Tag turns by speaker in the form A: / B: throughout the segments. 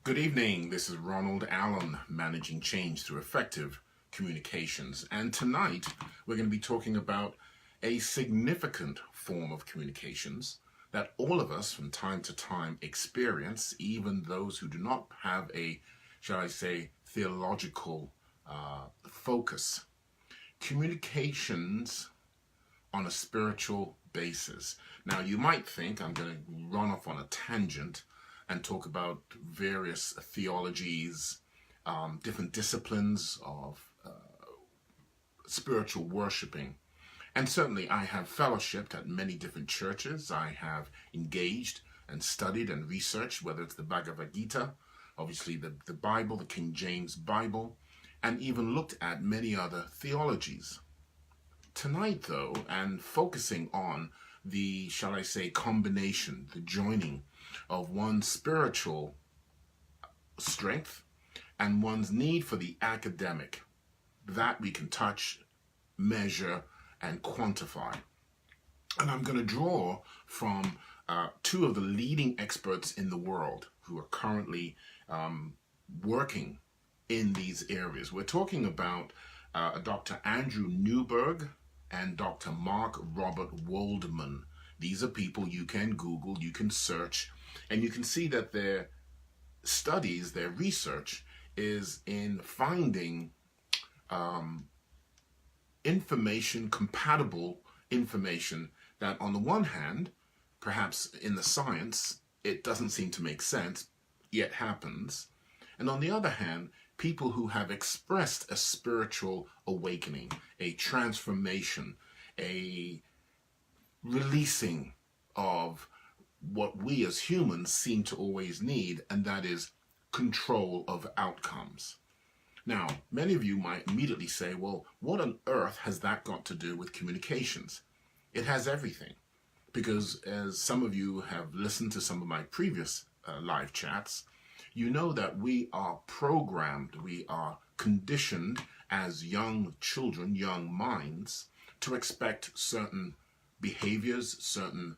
A: Good evening. This is Ronald Allen, Managing Change Through Effective Communications. And tonight we're going to be talking about a significant form of communications that all of us from time to time experience, even those who do not have a, shall I say, theological focus. Communications on a spiritual basis. Now, you might think I'm going to run off on a tangent and talk about various theologies, different disciplines of spiritual worshiping. And certainly I have fellowshipped at many different churches. I have engaged and studied and researched, whether it's the Bhagavad Gita, obviously the Bible, the King James Bible, and even looked at many other theologies. Tonight, though, and focusing on the, shall I say, combination, the joining of one's spiritual strength and one's need for the academic, that we can touch, measure, and quantify. And I'm going to draw from two of the leading experts in the world who are currently working in these areas. We're talking about Dr. Andrew Newberg and Dr. Mark Robert Waldman. These are people you can Google, you can search, and you can see that their studies, their research is in finding information, compatible information that on the one hand, perhaps in the science, it doesn't seem to make sense, yet happens. And on the other hand, people who have expressed a spiritual awakening, a transformation, a releasing of what we as humans seem to always need, and that is control of outcomes. Now, many of you might immediately say, well, what on earth has that got to do with communications? It has everything, because as some of you have listened to some of my previous live chats, you know that we are programmed, we are conditioned as young children, young minds, to expect certain behaviors, certain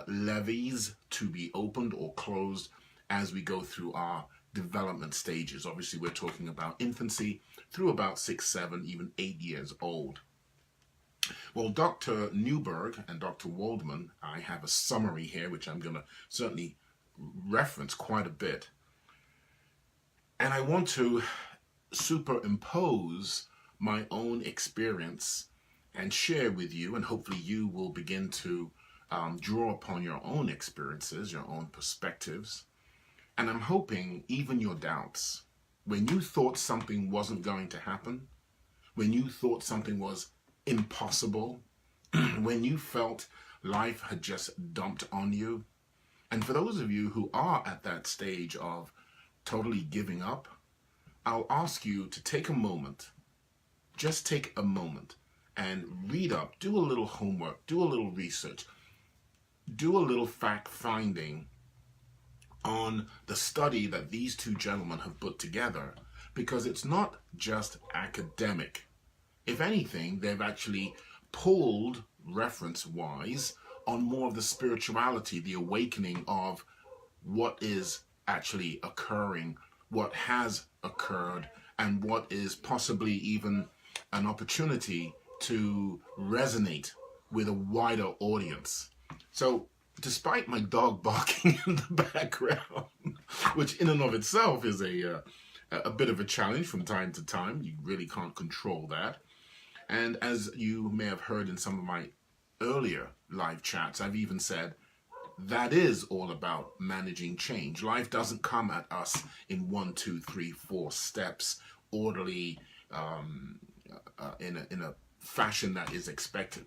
A: levees to be opened or closed as we go through our development stages. Obviously, we're talking about infancy through about 6, 7, even 8 years old. Well, Dr. Newberg and Dr. Waldman, I have a summary here, which I'm going to certainly reference quite a bit. And I want to superimpose my own experience and share with you, and hopefully you will begin to draw upon your own experiences, your own perspectives. And I'm hoping even your doubts, when you thought something wasn't going to happen, when you thought something was impossible, when you felt life had just dumped on you, and for those of you who are at that stage of totally giving up, I'll ask you to take a moment, just take a moment and read up, do a little homework, do a little research, do a little fact finding on the study that these two gentlemen have put together, because it's not just academic. If anything, they've actually pulled reference-wise on more of the spirituality, the awakening of what is actually occurring, what has occurred, and what is possibly even an opportunity to resonate with a wider audience. So despite my dog barking in the background, which in and of itself is a bit of a challenge from time to time, you really can't control that. And as you may have heard in some of my earlier live chats, I've even said that is all about managing change. Life doesn't come at us in 1, 2, 3, 4 steps, orderly, in a fashion that is expected.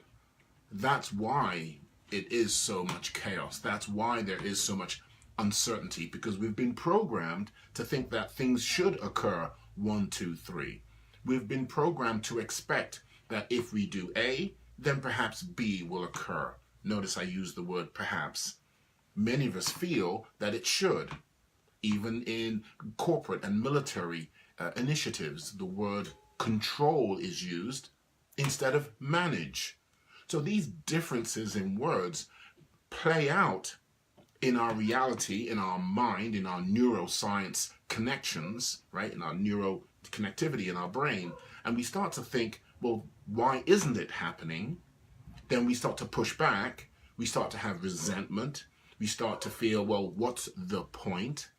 A: That's why it is so much chaos. That's why there is so much uncertainty, because we've been programmed to think that things should occur 1, 2, 3. We've been programmed to expect that if we do A, then perhaps B will occur. Notice I use the word perhaps. Many of us feel that it should. Even in corporate and military initiatives, the word control is used instead of manage. So these differences in words play out in our reality, in our mind, in our neuroscience connections, right, in our neuro connectivity in our brain, and we start to think, well, why isn't it happening? Then we start to push back. We start to have resentment. We start to feel, well, what's the point?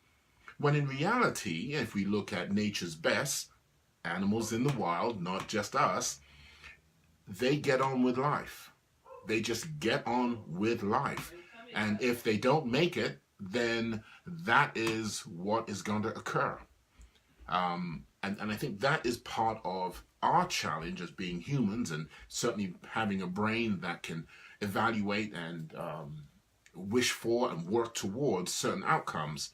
A: When in reality, if we look at nature's best, animals in the wild, not just us, they get on with life. They just get on with life. And if they don't make it, then that is what is going to occur. And I think that is part of our challenge as being humans, and certainly having a brain that can evaluate and wish for and work towards certain outcomes.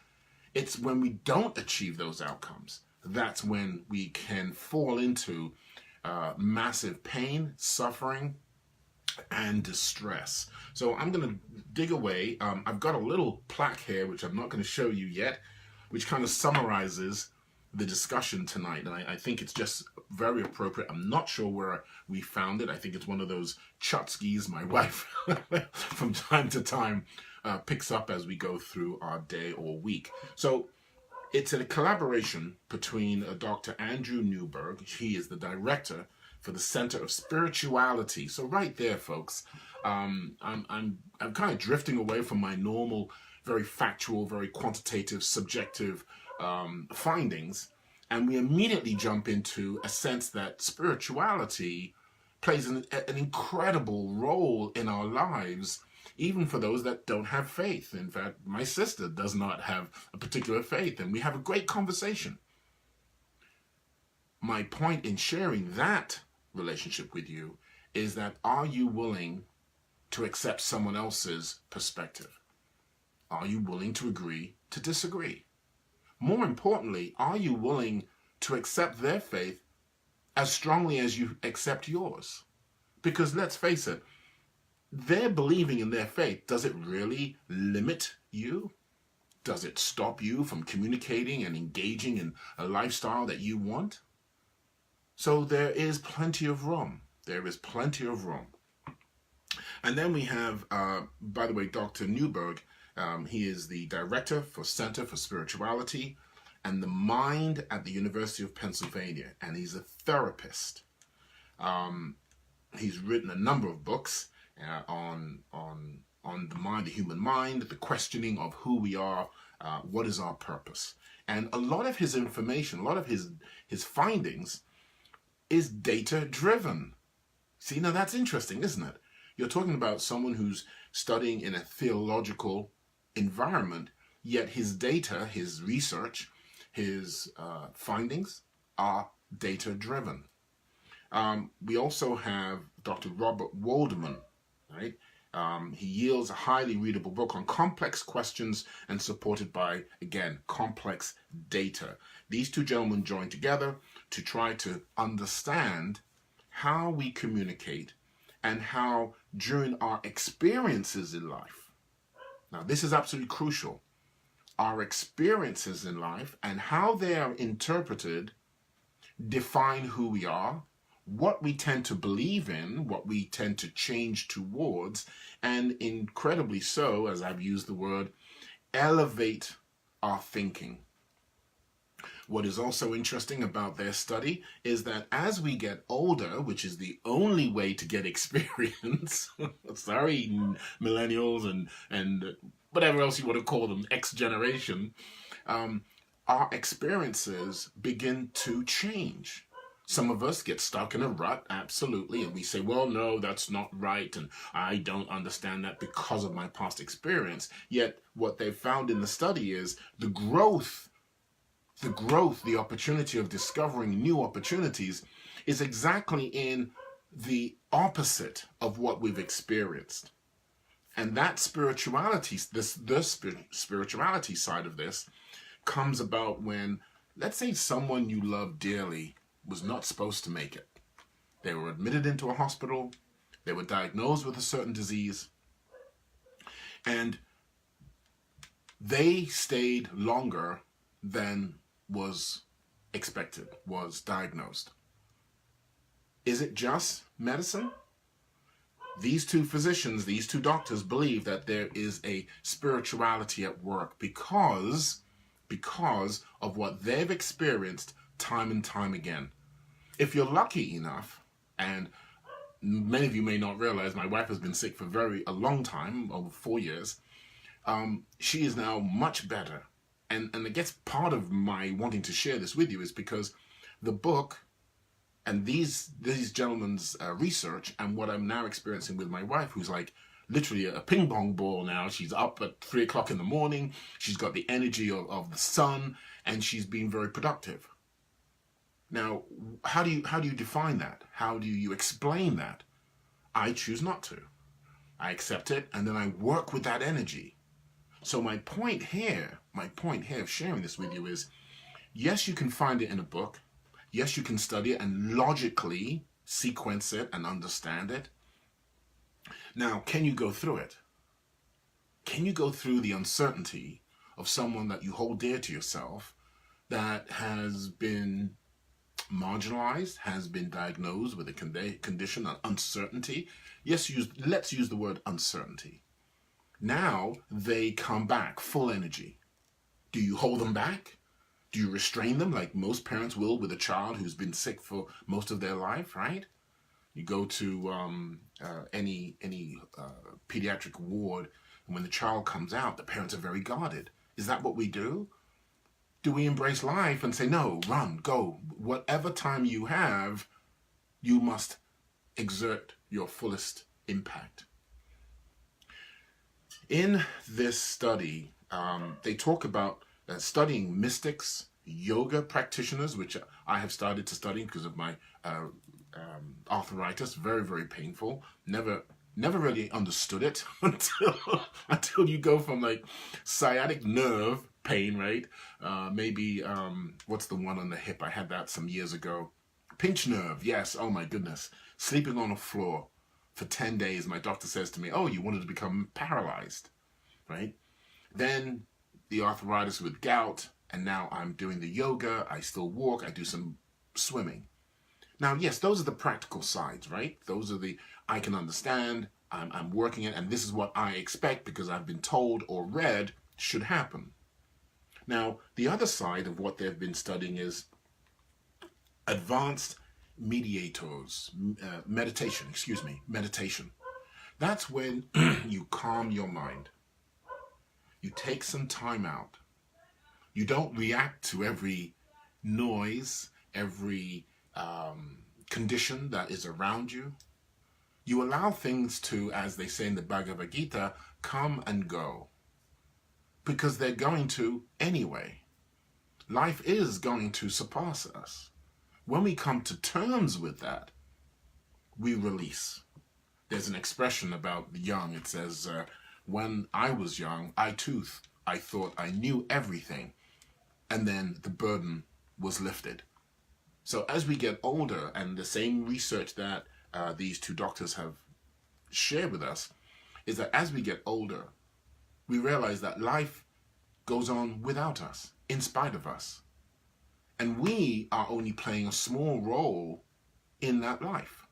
A: It's when we don't achieve those outcomes, that's when we can fall into massive pain, suffering, and distress. So I'm going to dig away. I've got a little plaque here, which I'm not going to show you yet, which kind of summarizes the discussion tonight. And I think it's just very appropriate. I'm not sure where we found it. I think it's one of those chutskis my wife from time to time picks up as we go through our day or week. So it's a collaboration between Dr. Andrew Newberg. He is the director for the Center of Spirituality. So right there, folks, I'm kind of drifting away from my normal, very factual, very quantitative, subjective findings, and we immediately jump into a sense that spirituality plays an incredible role in our lives, even for those that don't have faith. In fact, my sister does not have a particular faith, and we have a great conversation. My point in sharing that relationship with you is that, are you willing to accept someone else's perspective? Are you willing to agree to disagree? More importantly, are you willing to accept their faith as strongly as you accept yours? Because let's face it, their believing in their faith, does it really limit you? Does it stop you from communicating and engaging in a lifestyle that you want? So there is plenty of room. There is plenty of room. And then we have, by the way, Dr. Newberg. He is the director for Center for Spirituality and the Mind at the University of Pennsylvania, and he's a therapist. He's written a number of books on the mind, the human mind, the questioning of who we are, what is our purpose. And a lot of his information, a lot of his findings is data-driven. See, now that's interesting, isn't it? You're talking about someone who's studying in a theological environment, yet his data, his research, his findings are data-driven. We also have Dr. Robert Waldman, right? He yields a highly readable book on complex questions and supported by, again, complex data. These two gentlemen joined together to try to understand how we communicate and how during our experiences in life. Now, this is absolutely crucial. Our experiences in life and how they are interpreted define who we are, what we tend to believe in, what we tend to change towards, and incredibly so, as I've used the word, elevate our thinking. What is also interesting about their study is that as we get older, which is the only way to get experience, sorry, millennials and whatever else you want to call them, X generation, our experiences begin to change. Some of us get stuck in a rut, absolutely, and we say, well, no, that's not right, and I don't understand that because of my past experience. Yet what they've found in the study is the growth, the opportunity of discovering new opportunities is exactly in the opposite of what we've experienced. And that spirituality, the spirituality side of this comes about when, let's say, someone you love dearly was not supposed to make it. They were admitted into a hospital, they were diagnosed with a certain disease, and they stayed longer than was expected, was diagnosed. Is it just medicine? These two physicians, these two doctors believe that there is a spirituality at work because of what they've experienced time and time again. If you're lucky enough, and many of you may not realize, my wife has been sick for a long time, over 4 years. She is now much better. And I guess part of my wanting to share this with you is because the book and these gentlemen's research and what I'm now experiencing with my wife, who's like literally a ping pong ball now. She's up at 3 o'clock in the morning. She's got the energy of the sun, and she's been very productive. Now, how do you define that? How do you explain that? I choose not to. I accept it, and then I work with that energy. So my point here of sharing this with you is, yes, you can find it in a book. Yes, you can study it and logically sequence it and understand it. Now, can you go through it? Can you go through the uncertainty of someone that you hold dear to yourself that has been marginalized, has been diagnosed with a condition, an uncertainty? Yes, let's use the word uncertainty. Now they come back full energy. Do you hold them back? Do you restrain them like most parents will with a child who's been sick for most of their life, right? You go to any pediatric ward, and when the child comes out, the parents are very guarded. Is that what we do? Do we embrace life and say, no, run, go, whatever time you have, you must exert your fullest impact? In this study, they talk about studying mystics, yoga practitioners, which I have started to study because of my arthritis. Very, very painful. Never really understood it until you go from like sciatic nerve pain, right? Maybe what's the one on the hip? I had that some years ago. Pinch nerve. Yes. Oh my goodness. Sleeping on a floor for 10 days. My doctor says to me, "Oh, you wanted to become paralyzed," right? Then the arthritis with gout, and now I'm doing the yoga. I still walk. I do some swimming. Now, yes, those are the practical sides, right? Those are the, I can understand, I'm working it, and this is what I expect because I've been told or read should happen. Now, the other side of what they've been studying is advanced meditation. That's when you calm your mind. You take some time out. You don't react to every noise, every condition that is around you. You allow things to, as they say in the Bhagavad Gita, come and go. Because they're going to anyway. Life is going to surpass us. When we come to terms with that, we release. There's an expression about the young. It says, when I was young, I thought I knew everything. And then the burden was lifted. So as we get older, and the same research that these two doctors have shared with us, is that as we get older, we realize that life goes on without us, in spite of us. And we are only playing a small role in that life.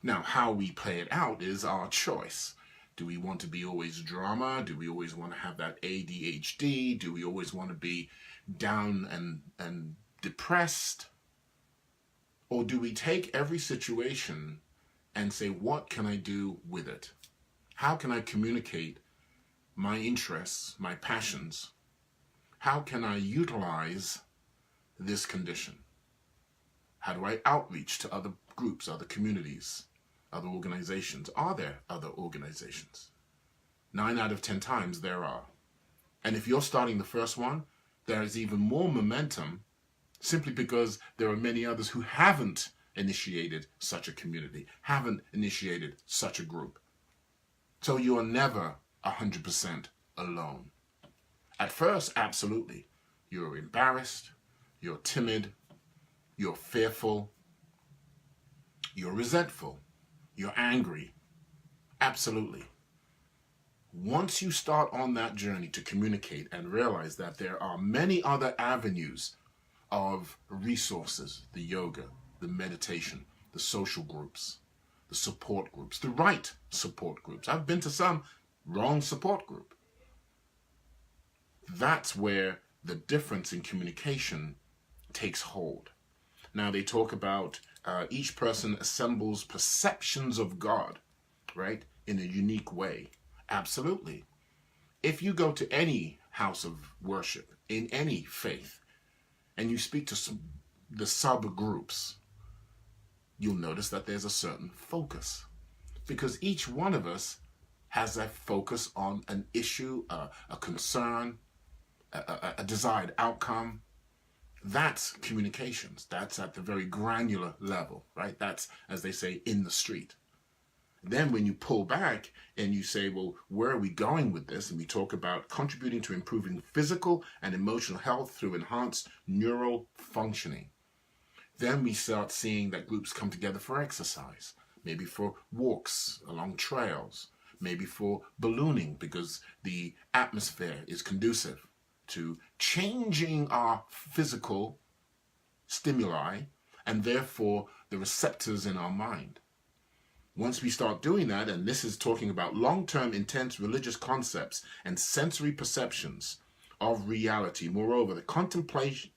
A: Now, how we play it out is our choice. Do we want to be always drama? Do we always want to have that ADHD? Do we always want to be down and depressed? Or do we take every situation and say, what can I do with it? How can I communicate my interests, my passions? How can I utilize this condition? How do I outreach to other groups, other communities, other organizations? Are there other organizations? 9 out of 10 times there are. And if you're starting the first one, there is even more momentum simply because there are many others who haven't initiated such a community, haven't initiated such a group. So you are never 100% alone. At first, absolutely. You're embarrassed, you're timid, you're fearful, you're resentful, you're angry. Absolutely. Once you start on that journey to communicate and realize that there are many other avenues of resources, the yoga, the meditation, the social groups, the support groups, the right support groups. I've been to some wrong support group. That's where the difference in communication takes hold. Now they talk about each person assembles perceptions of God, right, in a unique way. Absolutely. If you go to any house of worship in any faith and you speak to the subgroups, you'll notice that there's a certain focus, because each one of us has a focus on an issue, a concern, a desired outcome. That's communications. That's at the very granular level, right? That's, as they say, in the street. Then when you pull back and you say, well, where are we going with this? And we talk about contributing to improving physical and emotional health through enhanced neural functioning. Then we start seeing that groups come together for exercise, maybe for walks along trails, maybe for ballooning because the atmosphere is conducive to changing our physical stimuli and therefore the receptors in our mind. Once we start doing that, and this is talking about long-term intense religious concepts and sensory perceptions of reality. Moreover, the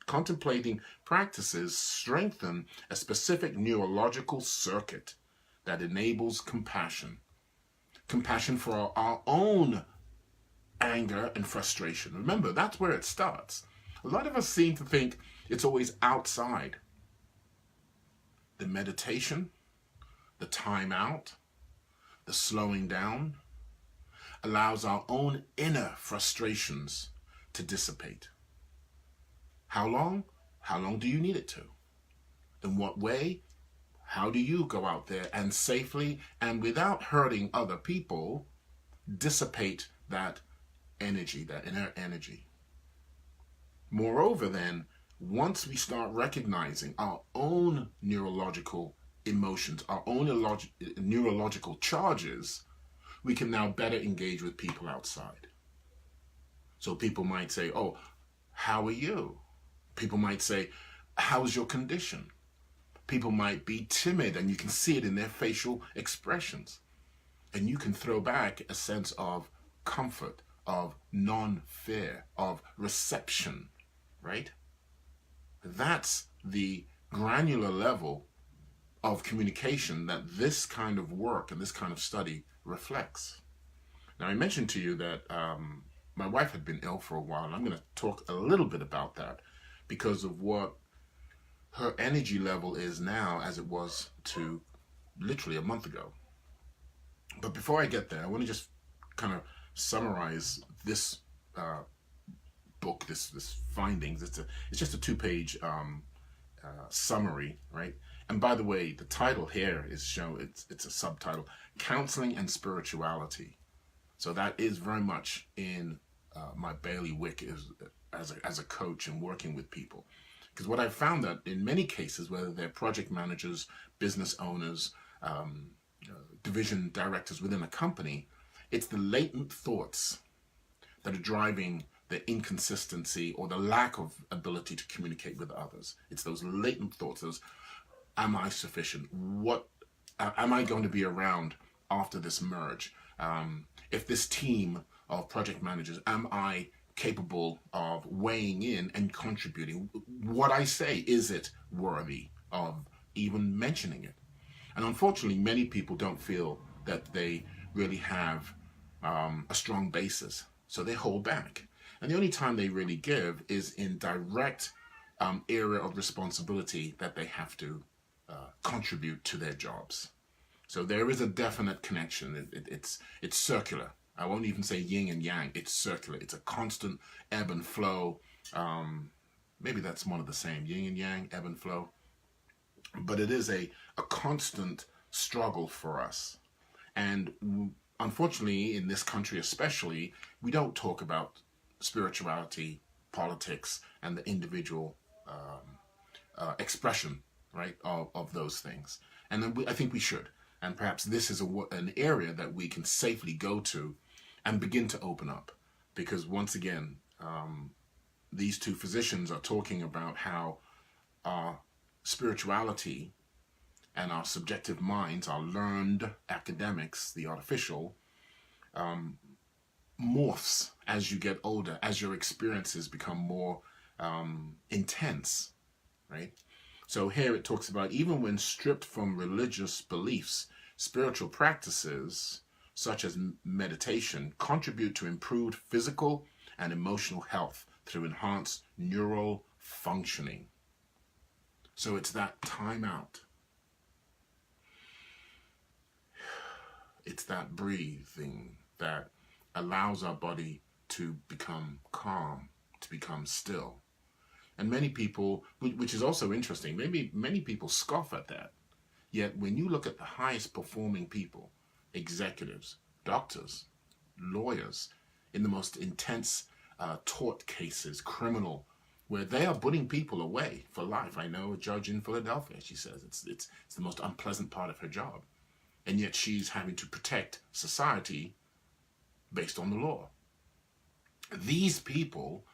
A: contemplating practices strengthen a specific neurological circuit that enables compassion. Compassion for our own anger and frustration. Remember, that's where it starts. A lot of us seem to think it's always outside. The meditation, the time out, the slowing down allows our own inner frustrations to dissipate. How long? How long do you need it to? In what way? How do you go out there and safely and without hurting other people dissipate that energy, that inner energy? Moreover, then, once we start recognizing our own neurological emotions, our own neurological charges, we can now better engage with people outside. So people might say, oh, how are you? People might say, how's your condition? People might be timid, and you can see it in their facial expressions. And you can throw back a sense of comfort, of non-fear, of reception, right? That's the granular level of communication that this kind of work and this kind of study reflects. Now, I mentioned to you that my wife had been ill for a while, and I'm going to talk a little bit about that because of what her energy level is now as it was to literally a month ago. But before I get there, I want to just kind of summarize this book, this findings. It's just a 2-page summary, right? And by the way, the title here is it's a subtitle, Counseling and Spirituality. So that is very much in my bailiwick as a coach and working with people. Because what I've found that in many cases, whether they're project managers, business owners, division directors within a company, it's the latent thoughts that are driving the inconsistency or the lack of ability to communicate with others. It's those latent thoughts, those, am I sufficient? What am I going to be around after this merge? If this team of project managers, am I capable of weighing in and contributing? What I say, is it worthy of even mentioning it? And unfortunately, many people don't feel that they really have a strong basis, so they hold back. And the only time they really give is in direct area of responsibility that they have to contribute to their jobs. So there is a definite connection. It's circular. I won't even say yin and yang. It's circular. It's a constant ebb and flow. Maybe that's one of the same, yin and yang, ebb and flow. But it is a constant struggle for us. And unfortunately, in this country especially, we don't talk about spirituality, politics, and the individual expression, right, of those things. And then I think we should. And perhaps this is an area that we can safely go to and begin to open up. Because once again, these two physicians are talking about how spirituality and our subjective minds, our learned academics, the artificial, morphs as you get older, as your experiences become more intense, right? So here it talks about even when stripped from religious beliefs, spiritual practices such as meditation contribute to improved physical and emotional health through enhanced neural functioning. So it's that time out. It's that breathing that allows our body to become calm, to become still. And many people, which is also interesting, maybe many people scoff at that. Yet when you look at the highest performing people, executives, doctors, lawyers, in the most intense tort cases, criminal, where they are putting people away for life. I know a judge in Philadelphia, she says it's the most unpleasant part of her job. And yet she's having to protect society based on the law. These people,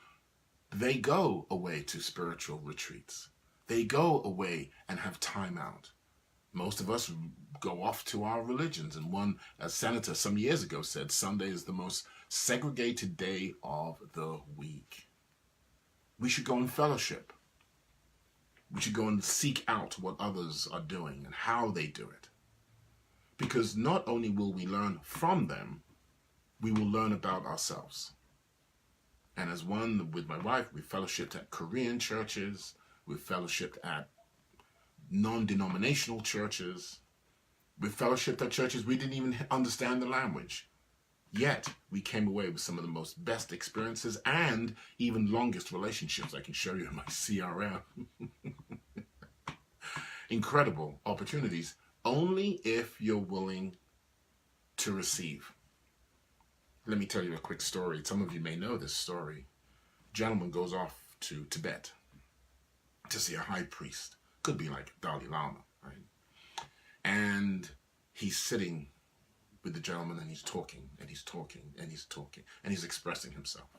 A: they go away to spiritual retreats. They go away and have time out. Most of us go off to our religions. And one senator some years ago said Sunday is the most segregated day of the week. We should go and fellowship. We should go and seek out what others are doing and how they do it. Because not only will we learn from them, we will learn about ourselves. And as one with my wife, we fellowshipped at Korean churches, we fellowshipped at non-denominational churches, we fellowshipped at churches we didn't even understand the language. Yet, we came away with some of the most best experiences and even longest relationships. I can show you in my CRM. Incredible opportunities, only if you're willing to receive. Let me tell you a quick story. Some of you may know this story. A gentleman goes off to Tibet to see a high priest. Could be like Dalai Lama, right? And he's sitting with the gentleman and he's talking and he's talking and he's talking and he's expressing himself.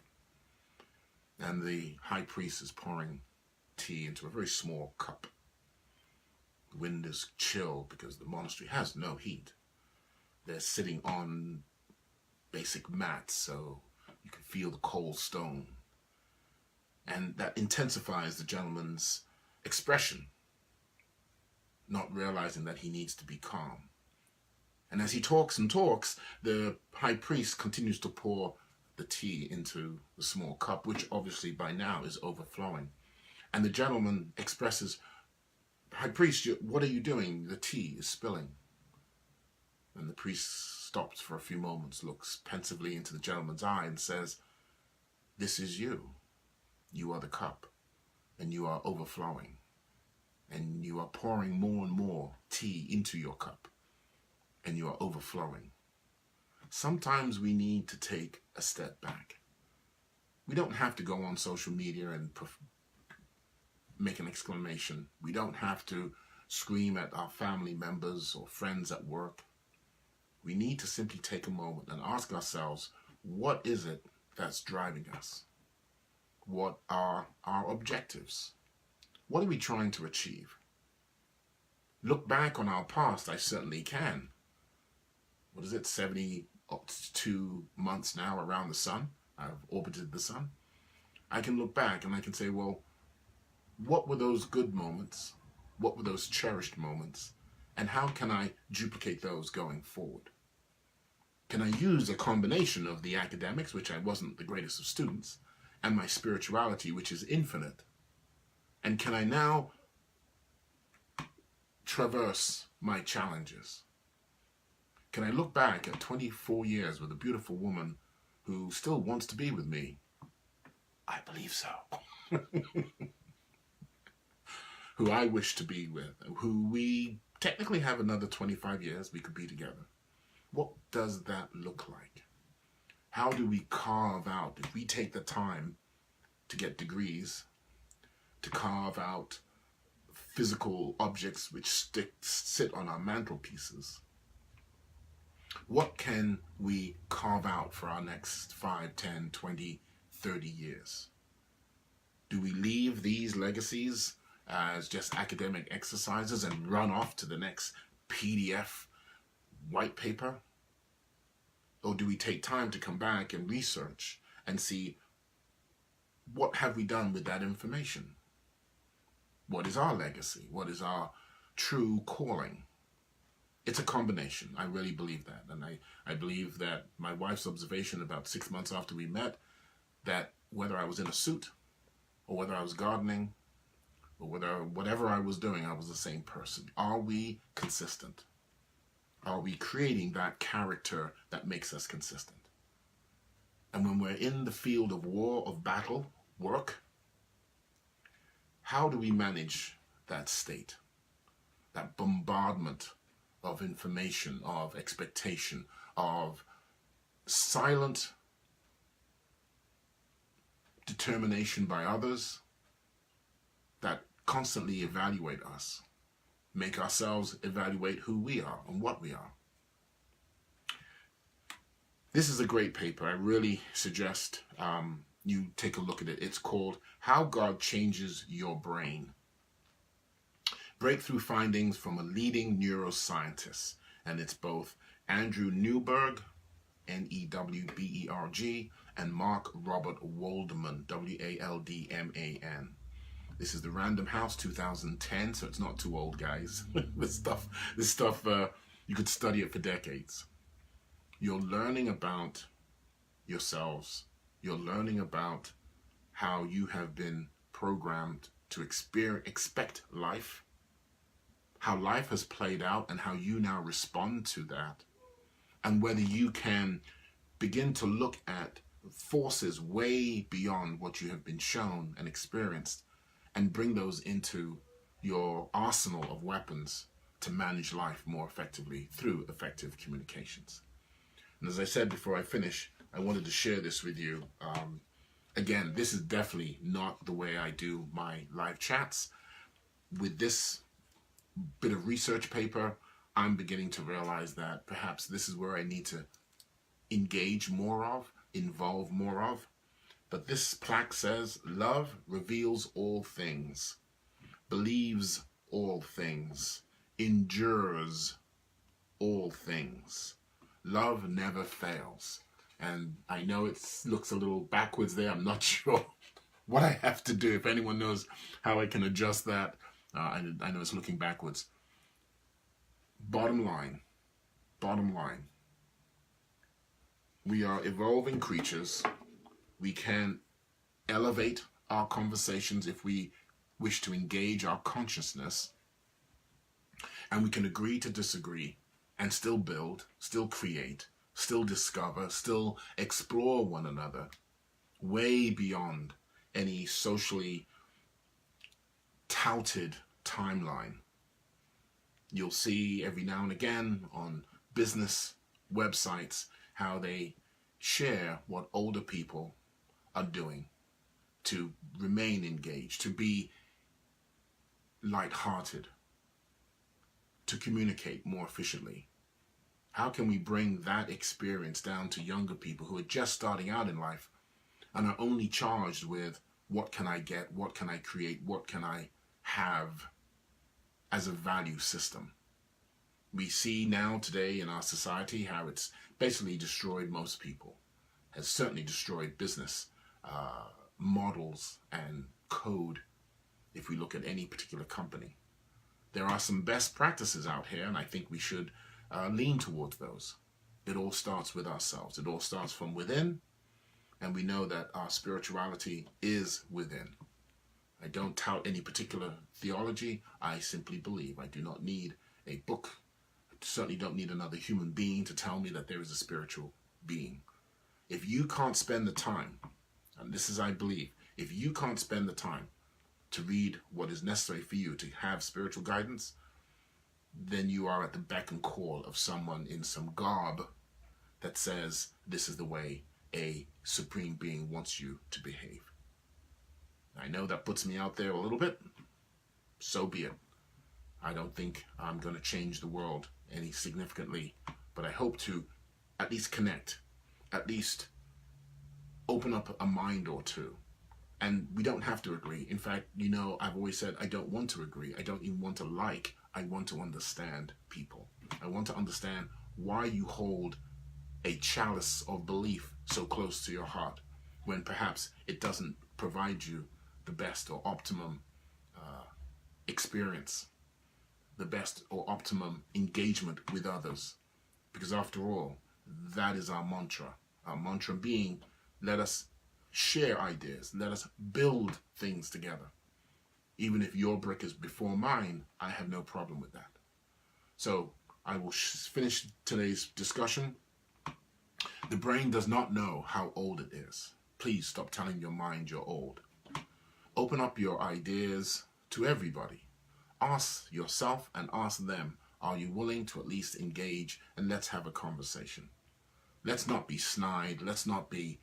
A: And the high priest is pouring tea into a very small cup. The wind is chill because the monastery has no heat. They're sitting on basic mats, so you can feel the cold stone. And that intensifies the gentleman's expression, not realizing that he needs to be calm. And as he talks and talks, the high priest continues to pour the tea into the small cup, which obviously by now is overflowing. And the gentleman expresses, "High priest, what are you doing? The tea is spilling." And the priest stops for a few moments, looks pensively into the gentleman's eye and says, "This is you. You are the cup, and you are overflowing. And you are pouring more and more tea into your cup, and you are overflowing." Sometimes we need to take a step back. We don't have to go on social media and make an exclamation. We don't have to scream at our family members or friends at work. We need to simply take a moment and ask ourselves, what is it that's driving us? What are our objectives? What are we trying to achieve? Look back on our past, I certainly can. What is it, 72 months now around the sun? I've orbited the sun. I can look back and I can say, well, what were those good moments? What were those cherished moments? And how can I duplicate those going forward? Can I use a combination of the academics, which I wasn't the greatest of students, and my spirituality, which is infinite? And can I now traverse my challenges? Can I look back at 24 years with a beautiful woman who still wants to be with me? I believe so. Who I wish to be with, who we technically have another 25 years we could be together. What does that look like? How do we carve out, if we take the time to get degrees, to carve out physical objects which sit on our mantelpieces, what can we carve out for our next 5, 10, 20, 30 years? Do we leave these legacies as just academic exercises and run off to the next PDF white paper? Or do we take time to come back and research and see, what have we done with that information? What is our legacy? What is our true calling? It's a combination. I really believe that. And I believe that my wife's observation about 6 months after we met, that whether I was in a suit or whether I was gardening or whatever I was doing, I was the same person. Are we consistent? Are we creating that character that makes us consistent? And when we're in the field of war, of battle, work, how do we manage that state, that bombardment of information, of expectation, of silent determination by others that constantly evaluate us, make ourselves evaluate who we are and what we are? This is a great paper. I really suggest you take a look at it. It's called How God Changes Your Brain. Breakthrough findings from a leading neuroscientist. And it's both Andrew Newberg, Newberg, and Mark Robert Waldman, Waldman. This is the Random House 2010, so it's not too old, guys. This stuff, you could study it for decades. You're learning about yourselves. You're learning about how you have been programmed to expect life, how life has played out and how you now respond to that, and whether you can begin to look at forces way beyond what you have been shown and experienced and bring those into your arsenal of weapons to manage life more effectively through effective communications. And as I said before I finish, I wanted to share this with you. Again, this is definitely not the way I do my live chats. With this bit of research paper, I'm beginning to realize that perhaps this is where I need to engage more of, involve more of. But this plaque says, love reveals all things, believes all things, endures all things. Love never fails. And I know it looks a little backwards there. I'm not sure what I have to do. If anyone knows how I can adjust that, I know it's looking backwards. Bottom line, we are evolving creatures. We can elevate our conversations if we wish to engage our consciousness, and we can agree to disagree and still build, still create, still discover, still explore one another way beyond any socially touted timeline. You'll see every now and again on business websites how they share what older people are doing to remain engaged, to be lighthearted, to communicate more efficiently. How can we bring that experience down to younger people who are just starting out in life and are only charged with what can I get, what can I create, what can I have as a value system? We see now today in our society how it's basically destroyed most people, has certainly destroyed business models and code if we look at any particular company. There are some best practices out here, and I think we should lean towards those. It all starts with ourselves. It all starts from within, and we know that our spirituality is within. I don't tout any particular theology. I simply believe. I do not need a book. I certainly don't need another human being to tell me that there is a spiritual being. If you can't spend the time, and this is I believe, if you can't spend the time to read what is necessary for you to have spiritual guidance, then you are at the beck and call of someone in some garb that says this is the way a supreme being wants you to behave. I know that puts me out there a little bit. So be it. I don't think I'm going to change the world any significantly, but I hope to at least connect, at least open up a mind or two, And we don't have to agree. In fact, I've always said I don't want to agree. I don't even want to like. I want to understand people. I want to understand why you hold a chalice of belief so close to your heart when perhaps it doesn't provide you the best or optimum experience, the best or optimum engagement with others. Because after all, that is our mantra. Our mantra being, let us share ideas, let us build things together. Even if your brick is before mine, I have no problem with that. So I will finish today's discussion. The brain does not know how old it is. Please stop telling your mind you're old. Open up your ideas to everybody. Ask yourself and ask them, are you willing to at least engage, and let's have a conversation. Let's not be snide. Let's not be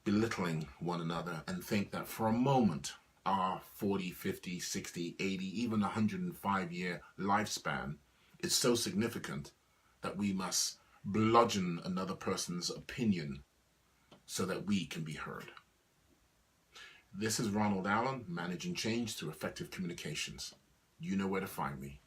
A: belittling one another and think that for a moment our 40, 50, 60, 80, even 105-year lifespan is so significant that we must bludgeon another person's opinion so that we can be heard. This is Ronald Allen, managing change through effective communications. You know where to find me.